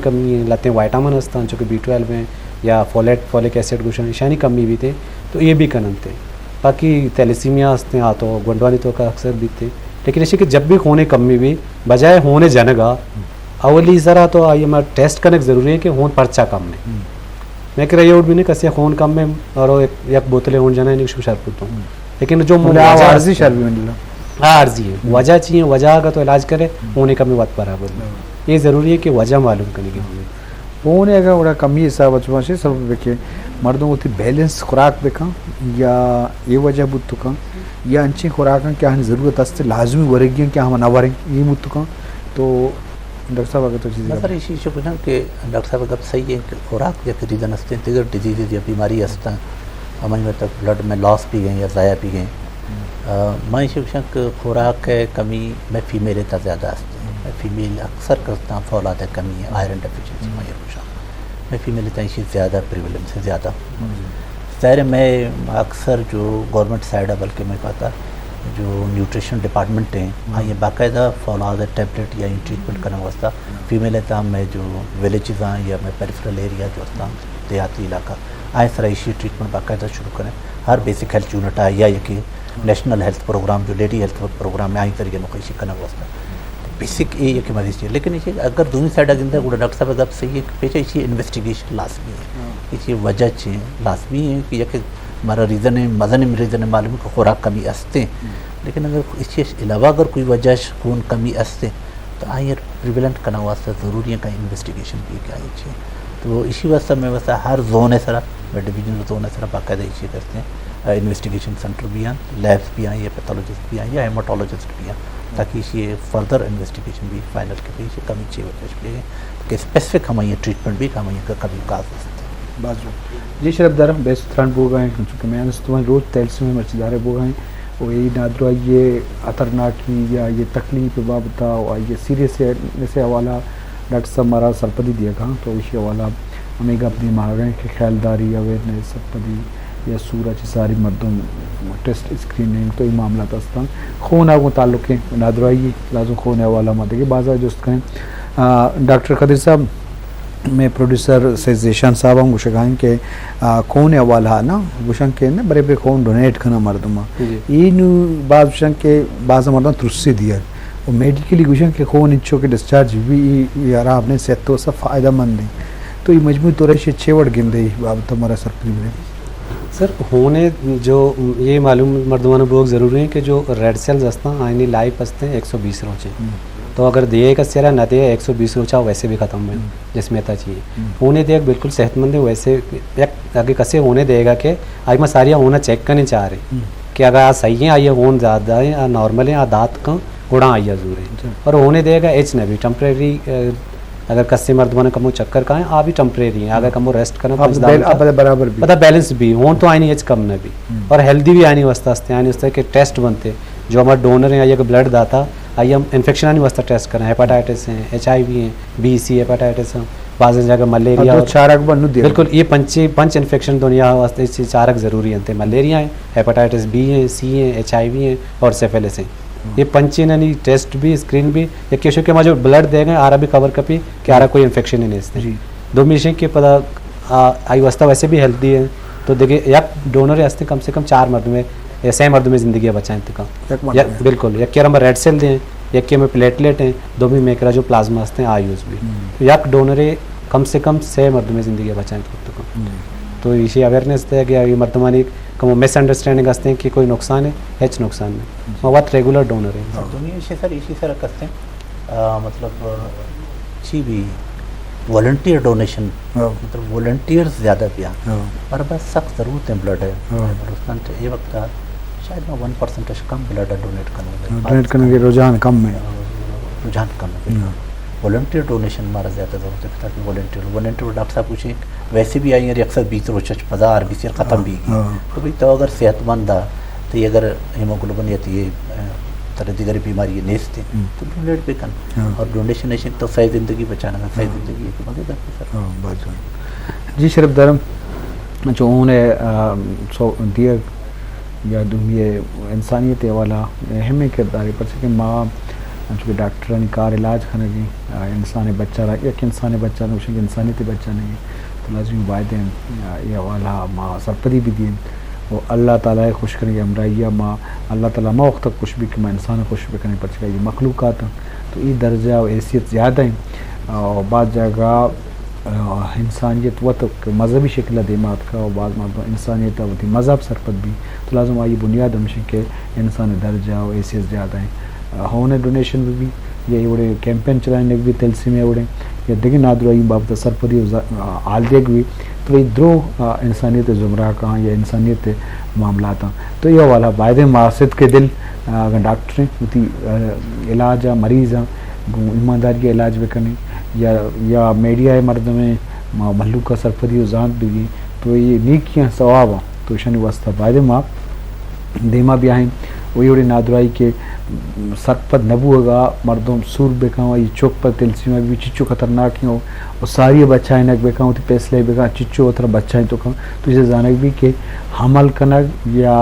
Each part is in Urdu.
کمی لتے وائٹامن ہستان چونکہ B12 ہیں یا فولک ایسڈ گوشن نشانی کمی بھی تھے تو یہ بھی کنن تھے. باقی تیلیسیمیا ہستے ہیں تو گنڈوانی تو کا اکثر بھی تھے. لیکن اسی کہ جب بھی خون کمی بھی بجائے ہونے جنگا اولی ذرا تو آئی ہمارا ٹیسٹ کرنے ضروری ہے کہ خون پرچا کم ہے. میں کہ رہی بھی نہیں کسی خون کم میں اور ایک بوتلیں ہون جانا نہیں شرط پوتا ہوں. لیکن جو عارضی شربی عارضی ہے وجہ چاہیے وجہ کا تو علاج کرے ہونے کمی وقت برابر. یہ ضروری ہے کہ وجہ معلوم کرنے کی ہونے اگر بڑا کمی حساب اچھا سے سب دیکھے مردوں کو بیلنس خوراک دیکھا یا یہ وجہ بت تو کہاں یا انچی خوراک کیا ہمیں ضرورت ہے لازمی ورگی کیا ہم نہ وریں یہ بت تو کہاں. تو ڈاکٹر صاحب اگر تو چیزیں سر اسی سے پوچھا کہ ڈاکٹر صاحب اگر صحیح ہے کہ خوراک یا ریزن ہستے ہیں دیگر ڈیزیز یا بیماری ہستا ہمیں مطلب بلڈ میں لاس پی گئے یا ضائع پی گئے. میں اسی پوچھا کہ خوراک ہے کمی میں فیمیل تا زیادہ ہستے میں فیمیل اکثر کرتا ہوں فولاد کمی ہے آئرن ڈیفیشنسی میں یہ پوچھا میں فیمیل تا اسی زیادہ پریویلنس سے زیادہ ظاہر میں اکثر جو گورنمنٹ سائڈ ہے بلکہ میں کہتا جو نیوٹریشن ڈپارٹمنٹ ہیں یہ باقاعدہ فولاد ٹیبلٹ یا ٹریٹمنٹ کرنے واسطہ فیمیل تا میں جو ولیجز ہیں یا میں پیریفرل ایریا جو ہوتا دیہاتی علاقہ آئے سر اسی ٹریٹمنٹ باقاعدہ شروع کریں. ہر بیسک ہیلتھ یونٹ ہے یا کہ نیشنل ہیلتھ پروگرام جو لیڈی ہیلتھ پروگرام میں آئی طریقے نقشی کرنے واسطہ بیسک یہ کہ مریض چاہیے. لیکن اسی اگر دونوں سائڈ اگر گوڑا ڈاکٹر صاحب اگر صحیح ہے پیچھے اسی انویسٹیگیشن لازمی ہے اسی وجہ چاہیے لازمی ہے کہ یہ ہمارا ریزن ہے مزن ریزن معلوم کہ خوراک کمی استے لیکن اگر اس کے علاوہ اگر کوئی وجہ خون کمی استے تو آئیں پریویلنٹ کرنا واسطہ ضروری ہے کہ انویسٹیگیشن بھی کیا چاہیے. تو اسی واسطہ میں واسطہ ہر زون ہے سر ڈویژن زون ہے سر باقاعدہ اسی کرتے ہیں انویسٹیگیشن سینٹر بھی ہیں لیبس بھی ہیں یا پیتھولوجسٹ بھی ہیں یا ہیماٹولوجسٹ بھی ہیں تاکہ اسی فردر انویسٹیگیشن بھی فائنل کے بھی کمی چاہیے وجہ بھی کہ اسپیسفک ہمیں ٹریٹمنٹ بھی ہمیں کبھی کاز واسطے بازو جی شرف درم بیس تھران بو گئے چونکہ میں تمہیں روز تیلس میں مرچدارے بو گئے اور یہ نادرو یہ خطرناکی یا یہ تکلیف بابتا اور یہ سیریس سے حوالہ ڈاکٹر صاحب ہمارا سرپدی دیا گا تو اسی حوالہ ہمیں اپنی مار گئے کہ خیالداری اویئرنیس سرپدی یا سورج ساری مردوں ٹیسٹ اسکریننگ تو یہ معاملات استان خون آگوں تعلق ہیں نادرو آئیے لازم خون حوالہ ماتے کہ بعض جست کہیں ڈاکٹر قدیر صاحب میں پروڈیوسر سے زیشان صاحب ہوں گوشگائیں کہ خون حوالہ نا گوشن کے نا بڑے بڑے خون ڈونیٹ کرنا مردوں یہ بعض گوشن کے بعض مردوں ترسی دیا اور میڈیکلی گوشن کے خون انچوں کے ڈسچارج بھی یار آپ نے صحت تو سب فائدہ مند ہے تو یہ مجموعی طور سے چھوڑ گندے بابت ہمارا سرپری میں سر ہونے جو یہ معلوم مردمانہ بوگ ضروری ہے کہ جو ریڈ سیلز ہستا آئینی لائف ہستے ہیں 120 روچے تو اگر دیے کا سیرا نہ دے 120 روچا ویسے بھی ختم ہوئے جس میں تا چاہیے ہونے دے بالکل صحت مند ہے ویسے آگے کسے ہونے دے گا کہ آج میں ساریا ہونا چیک کرنے چاہ رہے کہ اگر آج صحیح ہیں آئیے ہون زیادہ ہیں نارمل ہیں دانت کا گڑا آئیے ضرور ہے اور ہونے دے گا ایچ نہ بھی ٹمپریری اگر کسی مردمانہ کمو چکر کا ہے آپ بھی ٹمپریری ہیں اگر کمو ریسٹ کرنا برابر پتہ بیلنس بھی ہون تو آئینی ایچ کم نہ بھی اور ہیلدی بھی آئینی واسطہ ہستے آئینی واسطہ کہ ٹیسٹ بنتے جو ہمارے ڈونر ہیں آئیے کہ بلڈ داتا آئیے ہم انفیکشن آنی واسطہ ٹیسٹ کریں ہیپاٹائٹس ہیں HIV ہیں BC ہیپاٹائٹس ہیں بعض جگہ ملیریا بالکل یہ پنچ انفیکشن دنیا واسطے اس چارک ضروری ہیں ملیریا ہیں ہیپاٹائٹس B ہیں C ہیں HIV ہیں اور سیفیلس ہیں یہ پنچین یعنی ٹیسٹ بھی اسکرین بھی یا کیشو کے جو بلڈ دے گئے آرا بھی کور کپی کہ آرا کوئی انفیکشن ہی نہیں اس نے دو میشن کے پتہ آئی واسطہ ویسے بھی ہیلدی ہے تو دیکھیں یک ڈونر ہستے کم سے کم 4 مرد میں یا 6 مرد میں زندگی بچائیں انتقام بالکل یک کے ہم ریڈ سیل دیں یک کے میں پلیٹلیٹ ہیں دو بھی میکرا جو پلازما ہستے ہیں آیوز بھی یک ڈونر کم سے کم 6 مرد میں زندگی بچائیں تو اسی اویئرنیس ہے کہ یہ مردمانی کم مس انڈرسٹینڈنگ ہستے ہیں کہ کوئی نقصان ہے ہیچ نقصان نہیں مواد ریگولر ڈونر ہے دنیا اسی طرح کرتے ہیں مطلب اچھی بھی والنٹیئر ڈونیشن مطلب والنٹیئرز زیادہ پیا اور بس سخت ضرورت ہے بلڈ ہے ہندوستان یہ وقت شاید میں 1% کم بلڈ ڈونیٹ کرنے کے رجحان کم ہے والنٹیئر ڈونیشن ہمارا زیادہ ضرورت ہے تاکہ والنٹیئر ڈاکٹر صاحب پوچھیں ویسے بھی آئیں گے اکثر 20 روز 1000 20 ختم بھی تو بھائی تو اگر صحت مند ہے تو یہ اگر ہیموگلوبن یا یہ طرح دیگر بیماری نیستے تو ڈونیٹ بھی کرنا اور ڈونیشن تو صحیح زندگی بچانا صحیح زندگی ہے کہ مگر جی شرف درم جو انہیں دیا یا یہ انسانیت والا اہم کردار پر کہ ماں چونکہ ڈاکٹرانی کار علاج کھانا گی انسان بچہ رہا ایک انسان بچہ نہ کہ انسانیت بچہ نہیں تو لازمی وعدے یا والا ماں سرپدی بھی دین وہ اللہ تعالیٰ خوش کریں گے ہمراہ ماں اللہ تعالیٰ ماں وقت خوش بھی کہ میں انسان خوش بھی کرنے پر چکا یہ مخلوقات ہیں تو یہ درجہ و حیثیت زیادہ ہیں اور بعض جگہ انسانیت و تک مذہبی شکل دیمات کا اور بعض انسانیت ہوتی مذہب سرپد بھی تو لازم آئی بنیاد ہمشہ کہ انسان درجہ و حیثیت زیادہ ہیں ہونے ڈونیشن بھی یہ اڑے کیمپین چلائیں بھی تلسی میں اڑے یا دیکھیں نادر آئی بابت سرپدی آل دیکھ بھی تو یہ درو انسانیت زمرہ کہاں یا انسانیت معاملات ہیں تو یہ والا باعد مقاصد کے دل اگر ڈاکٹریں ہوتی علاج مریض ہیں ایمانداری کے علاج بھی کریں یا میڈیا مرد میں محلو کا سرپدی و ذات بھی تو یہ نیکیاں ثواب ہیں تو شنی واسطہ باعد ماں دیما بھی آئیں وہی اڑے نادرائی کے سرپد نبو ہوگا مردم سور بکاؤں یہ چوک پر تلسی میں بھی چچو خطرناک ہوں اور ساری بچائیں نک بکاؤں تھی پیسلے بکاؤں چچو اتر بچائیں تو کہاں تو اسے جانک بھی کہ حمل کنک یا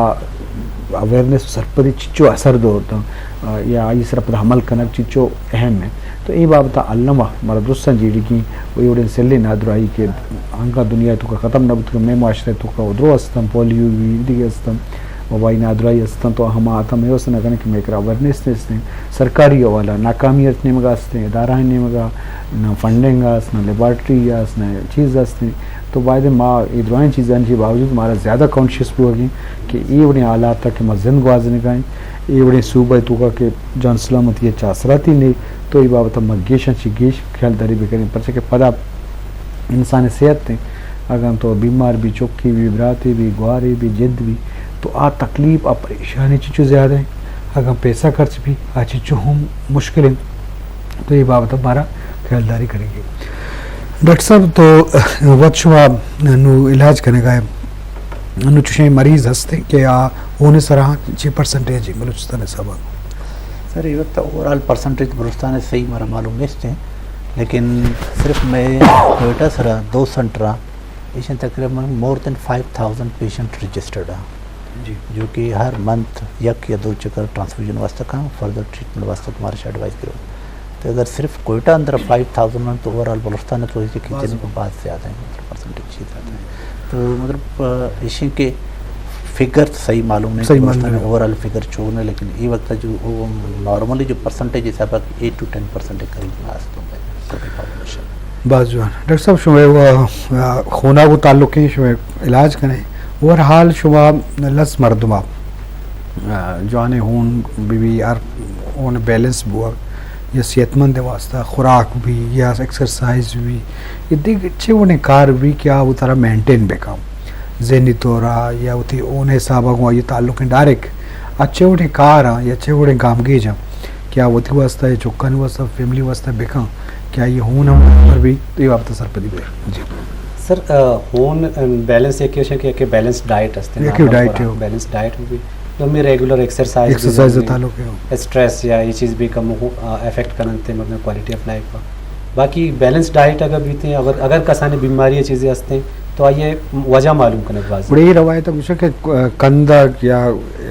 اویرنس سرپدی چچو اثر دو ہوتا یا یہ سرپد حمل کنک چچو اہم ہے تو یہ بابتا علامہ مردرسن جیڑی کی وہی اڑے سلی نادرائی کے آنکا دنیا تو کا ختم نبت میں معاشرے تو کا ادرو استم پولیو بھی دیگه استم وبائی نادرائی استم تو ہم آتا میں اس نگنے کہ میکر اویرنس نے سرکاری والا ناکامیت نے مگا استے ادارہ نے مگا نہ فنڈنگ اس نہ لیبارٹری اس نہ چیز اس تو باید ماں ادروائیں چیزیں کے باوجود ہمارا زیادہ کانشیس بھی ہوگی کہ یہ بڑے حالات تک کہ مزن گوازنے گائیں یہ بڑے صوبہ تو کا کہ جان سلامت یہ چاثراتی نہیں تو یہ بابت مگیشن چگیش خیال داری بھی کریں پرچہ کہ پدا انسان صحت تھے اگر ہم تو بیمار بھی چوکی بھی براتی بھی گواری بھی جد بھی تو آ تکلیف آ پریشانی چیچو زیادہ ہیں اگر پیسہ خرچ بھی آ چیچو ہم مشکل ہیں تو یہ بابت ہمارا خیال داری کریں گے ڈاکٹر صاحب تو وقت شما نو علاج کرنے گا نو چوشیں مریض ہستے کہ ہونے سرہاں 6% جی بلوچستان صاحب سر یہ وقت اوورال پرسنٹیج بلوچستان صحیح ہمارا معلوم نہیں ہے لیکن صرف میں کوئٹہ سرا 2 سنٹرا اس تقریباً مور دین 5000 پیشنٹ رجسٹرڈ ہیں جی جو کہ ہر منتھ یک یا 2 چکر ٹرانسفیوژن واسطہ کا فردر ٹریٹمنٹ واسطہ تمہارے سے ایڈوائز کرو تو اگر صرف کوئٹہ اندر 5000 میں تو اوورال بلوچستان تو اس کی جن بات زیادہ ہیں مطلب پرسنٹیج زیادہ ہے تو مطلب اسی کے فگر صحیح معلوم نہیں کہ اوورال فگر چھوڑنا لیکن یہ وقت جو نارملی جو پرسنٹیج حساب ہے 8 to 10% قریب واسطوں میں بس جوان ڈاکٹر صاحب شما خونا کو تعلق ہے شما علاج کریں اور حال شما لس مردمہ جوانے ہون بھی اور اون بیلنس بوا یا صحت مند واسطہ خوراک بھی یا ایکسرسائز بھی یہ دیکھ اچھے انہیں کار بھی کیا وہ طرح مینٹین بکاؤں ذہنی طورا یا وہ تھی اون حساب آگوں یہ تعلق ہے ڈائریکٹ اچھے انہیں کار ہیں یا اچھے انہیں کام کی جاؤں کیا وہ تھی واسطہ ہے چکن واسطہ فیملی واسطہ بکاؤں کیا یہ ہون ہم پر بھی تو یہ وابطہ سر پہ دی بے جی سر ہون بیلنس ایک کہ بیلنس ڈائٹ ہستے ہیں بیلنس ڈائٹ بھی تو میں ریگولر ایکسرسائز تعلق ہے اسٹریس یا یہ چیز بھی کم افیکٹ کرتے مطلب کوالٹی آف لائف کا باقی بیلنس ڈائٹ اگر بھی تھے اگر کسانے بیماری چیزیں ہستے ہیں تو آئیے وجہ معلوم کرنے کے بعد بڑی روایت ہے کہ کندک یا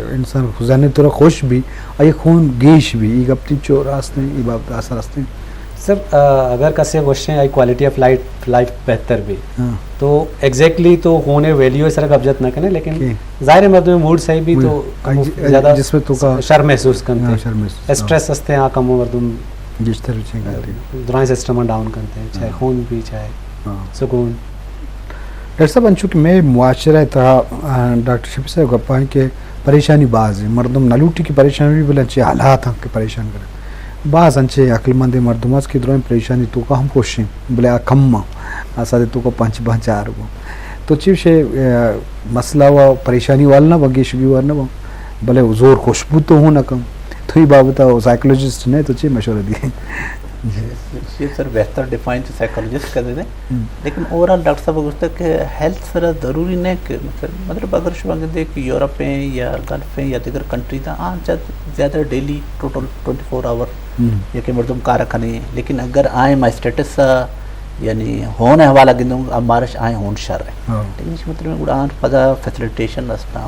انسان خزانے طور خوش بھی اور یہ خون گیش بھی یہ اپنی چور راستے ہیں یہ بابت اثر راستے ہیں سر اگر کسے question I quality of life بہتر بھی تو ایگزیکٹلی تو ہونے ویلیو سر قبضت نہ کریں لیکن ظاہر مرد میں موڈ صحیح بھی تو زیادہ جس میں تو شر محسوس کرتے ہیں اسٹریس ہستے ہیں کم مردم جس طرح دوران سسٹم ڈاؤن کرتے ہیں چاہے خون بھی چاہے سکون ڈاکٹر صاحب انچو کہ میں معاشرہ تھا ڈاکٹر شفیع صاحب گپائیں کہ پریشانی بعض ہے مردم نلوٹی کی پریشانی بھی بلے اچھے حالات ہیں کہ پریشان کریں بعض انچے عقل مند مردمات کی دوران پریشانی تو کا ہم کوششیں بلے کم آسادے تو کو 5 آر گو تو چیف سے مسئلہ و پریشانی والنا بگی شگی ورنہ بلے زور خوشبو تو ہوں نہ کم تو ہی بابتا سائیکولوجسٹ نے تو چیز مشورہ دیے یہ سر بہتر ڈیفائن تو سائیکالوجسٹ کر دیتے ہیں لیکن اوورال ڈاکٹر صاحب گفتہ کہ ہیلتھ سر ضروری نہیں کہ مطلب اگر شما کہ یورپ ہیں یا گلف ہیں یا دیگر کنٹری تھا زیادہ ڈیلی ٹوٹل 24 آور یا کہ مردم کار رکھنے لیکن اگر آئیں مائی اسٹیٹس یعنی ہونے حوالہ گندوں اب مارش آئیں ہون شر ہے لیکن اس مطلب میں اڑان پدا فیسلیٹیشن رستا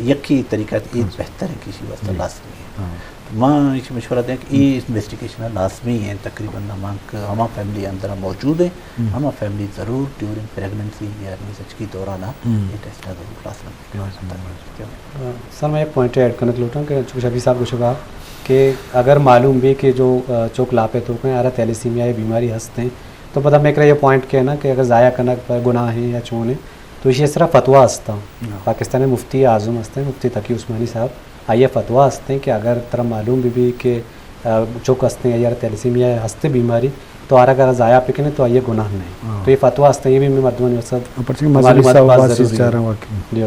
یکی طریقہ یہ بہتر ہے کسی واسطے لازمی ہے ماں یہ مشورہ دیں کہ یہ انویسٹیگیشن لازمی ہیں تقریباً ہمارا فیملی اندر موجود ہے ہمارا فیملی ضرور ڈیورنگ پریگننسی یا ریسرچ کی دوران یہ ٹیسٹ ضرور لازمی. سر میں ایک پوائنٹ ایڈ کرنا چاہتا ہوں کہ چونکہ شبیر صاحب کو کہا کہ اگر معلوم بھی کہ جو چوک لاپت ہو گئے تیلیسیمیا یہ بیماری ہنستے ہیں تو پتہ میں یہ پوائنٹ کہنا کہ اگر ضائع کرنا پر گناہ ہیں یا چون ہیں تو یہ اس طرح فتویٰ ہستا پاکستان میں مفتی اعظم ہستے ہیں مفتی تقی عثمانی صاحب آئیے فتویٰ ہستے ہیں کہ اگر طرح معلوم بھی کہ چوک ہستے ہیں یا تیلیسیمیا ہستے بیماری تو اگر ضائع پکنے تو یہ گناہ نہیں تو یہ فتویٰ ہستے ہیں یہ بھی میں مردمان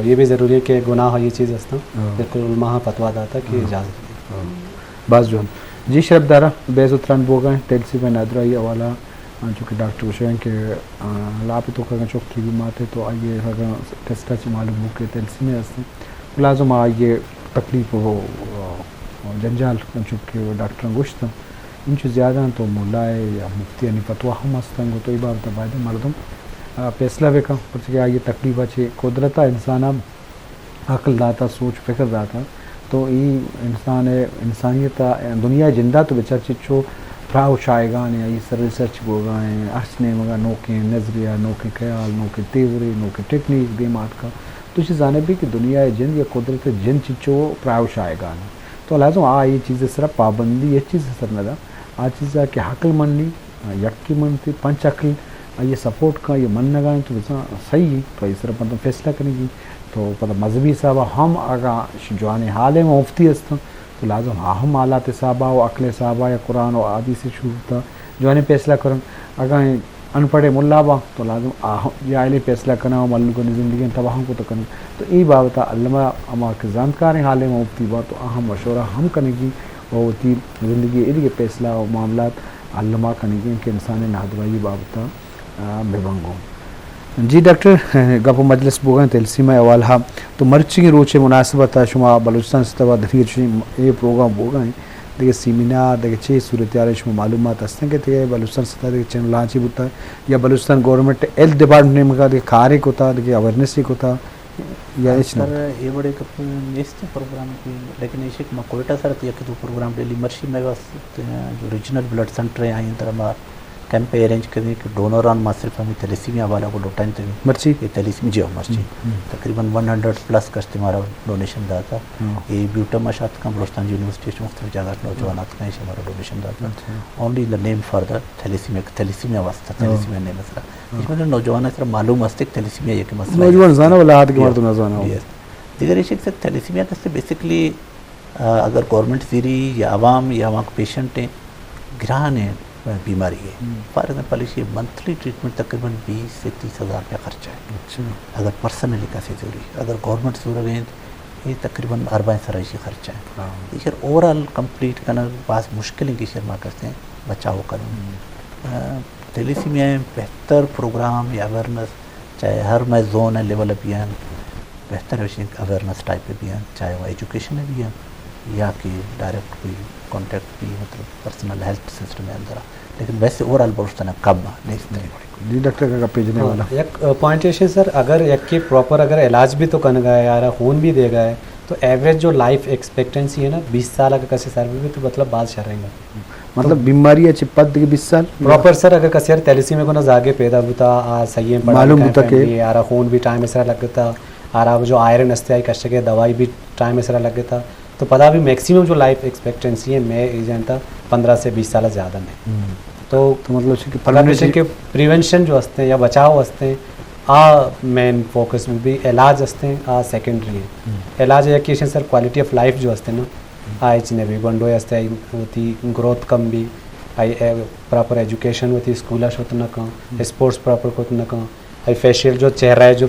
یہ بھی ضروری ہے کہ گناہ یہ چیز ہستا بالکل علماء فتویٰ داتا کہ اجازت بعض جو جی شرف دارہ بیز اتران بو گئے ٹیلسی میں نادرہ یہ حوالہ چونکہ ڈاکٹر وشوین کہ لاپتوں کا چوک کی بیمات ہے تو آئیے اگر ٹیسٹہ سے معلوم ہو کہ ٹیلسی میں ہستے ہیں لازم آئیے تکلیف ہو جنجال چونکہ ڈاکٹر گوشت ان سے زیادہ تو مولائے یا مفتی یعنی فتویٰ ہم ہستیں گو تو یہ بات باید مردم فیصلہ بے کم پرچہ آئیے تکلیف اچھے قدرتا انسان عقل داتا سوچ فکر داتا تو یہ انسان انسانیت دنیا زندہ تو بچار چچو پراؤ شائگان یا یہ سر ریسرچ گو گائیں ارچنے مگا نوکے نظریہ نوکے خیال نوکے تیوری نوکے ٹیکنیک دیمات کا تو یہ جانے بھی کہ دنیا جن یا قدرت جن چچو پراؤ شائگان تو لازم یہ چیزیں صرف پابندی یہ چیز سر نہ دا آ چیز کہ عقل مننی یکی منتی پنچ عقل یہ سپورٹ کا یہ من نگائیں تو صحیح تو یہ صرف مطلب فیصلہ کریں گی تو پتہ مذہبی صاحبہ ہم اگر جوان حال میں مفتی ہستوں تو لازم ہم آلات صاحبہ و عقل صاحبہ یا قرآن و عادی سے شروع تھا جوان فیصلہ کریں اگر ان پڑھے ملا با تو لازم یہ آئلے فیصلہ کرنا و ملک زندگی تباہوں کو تو کریں تو یہ بابتا علماء اما کے جانکار حال میں مفتی با تو اہم مشورہ ہم کریں گی اور تی زندگی ارے فیصلہ و معاملات علماء کریں گی کہ انسان نادوائی بابتا بھنگوں. جی ڈاکٹر گپ مجلس بوگن تلسیمہ اولها تو مرچی روچ مناسبت شما بلوچستان ستوا دفیر یہ پروگرام بوگن دیکھے سیمینار دیکھے چھ صورتحال شما معلومات ہستیں کہ دیکھے بلوچستان ستا دیکھے چینل لانچی بوتا ہے یا بلوچستان گورنمنٹ ہیلتھ ڈپارٹمنٹ میں کا دیکھے کارے کو تھا دیکھے اویرنیس کو تھا یا سر یہ بڑے نیست پروگرام کی لیکن یہ کہ کوئٹہ سر تو یہ پروگرام ڈیلی مرشی میں جو ریجنل بلڈ سینٹر ہیں آئیں طرح کیمپ ارینج کریں کہ ڈونران ما صرف ہمیں تیلیسیمیا والا کو لوٹائیں تھے مرچی یہ تیلیسیمیا جی مرچی تقریباً 100+ کا ہمارا ڈونیشن دا تھا یہ بیوٹا مشاعت کا بلوچستان یونیورسٹی مختلف جگہ نوجوانات کا ہمارا ڈونیشن دا تھا only the name for the تیلیسیمیا واسطہ تیلیسیمیا نہیں مسئلہ اس میں نوجوان طرح معلوم واسطے تیلیسیمیا یہ کہ مسئلہ نوجوان زانا والا ہاتھ کے مردوں نہ دیگر ایک سے تیلیسیمیا کا بیسکلی اگر گورنمنٹ زیری یا عوام یا وہاں پیشنٹ ہیں گرہن ہیں بیماری ہے فار ایگزامپل یہ منتھلی ٹریٹمنٹ تقریباً 20 سے 30 ہزار روپیہ خرچہ ہے اگر پرسنلی کا سے ضروری اگر گورنمنٹ ضرور ہے یہ تقریباً 40 سرائشی خرچہ ہے یہ شر اوور آل کمپلیٹ کرنا بعض مشکلیں کی شرما کرتے ہیں بچاؤ کریں تیلیسیمیا میں بہتر پروگرام یا اویرنس چاہے ہر میں زون ہے لیول بھی ہیں بہتر اویرنس ٹائپ پہ بھی ہیں چاہے وہ ایجوکیشن بھی ہیں یا کہ ڈائریکٹ کوئی کانٹیکٹ بھی مطلب پرسنل ہیلتھ سسٹم میں اندر لیکن ویسے اوور آل بلوچستان کم نہیں جی ڈاکٹر کا پیجنے والا ایک پوائنٹ ہے سر اگر ایک کی پراپر اگر علاج بھی تو کرنے گا ہے یار خون بھی دے گا ہے تو ایوریج جو لائف ایکسپیکٹنسی ہے نا 20 سال اگر کسی سروے بھی تو مطلب بات چل رہے گا مطلب بیماری اچھی پد کے 20 سال پراپر سر اگر کسی یار تیلیسیمیا کو نہ زاگے پیدا ہوتا صحیح معلوم ہوتا کہ یار خون بھی ٹائم اس طرح لگتا آرا جو آئرن استعائی کشتے کے دوائی بھی ٹائم اس طرح لگتا تو پتہ بھی میکسیمم جو لائف ایکسپیکٹنسی ہے میں ایجنٹ 15 سے 20 سال زیادہ نہیں تو مطلب کہ پریونشن جو ہستے ہیں یا بچاؤ ہستے ہیں مین فوکس میں بھی علاج ہستے ہیں سیکنڈری ہے علاج ہے کہ سر کوالٹی آف لائف جو ہستے نا نے بھی گنڈو ہستے ہوتی گروتھ کم بھی پراپر ایجوکیشن ہوتی اسکولش ہوتا نہ کہاں اسپورٹس پراپر کو نہ کہاں فیشیل جو چہرہ ہے جو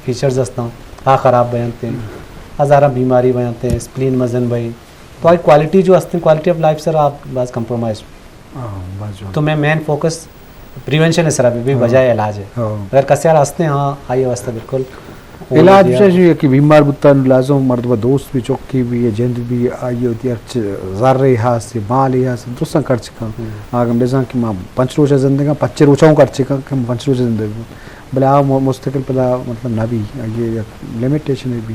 فیچرز ہستا خراب بیانتے ہیں ہزارہ بیماری بیانتے ہیں اسپلین مزن بھائی تو آئی کوالٹی جو ہستے ہیں کوالٹی آف لائف سر آپ بعض کمپرومائز تو میں مین فوکس پریونشن ہے سر ابھی بھی بجائے علاج ہے اگر کسی یار ہستے ہیں ہاں آئیے واسطہ بالکل علاج ہے کہ بیمار بتا لازم مردبہ دوست بھی چوکی بھی جند بھی آئی ہوتی ہے ذرے ہاتھ سے مال ہی ہاتھ سے دوستاں کر چکا آگم بیزاں کہ میں 5 روچہ زندگاں 25 روچاؤں کر چکا کہ میں 5 روچہ زندگاں بلے آپ مستقل پلا مطلب نہ بھی یہ لیمیٹیشن ہے بھی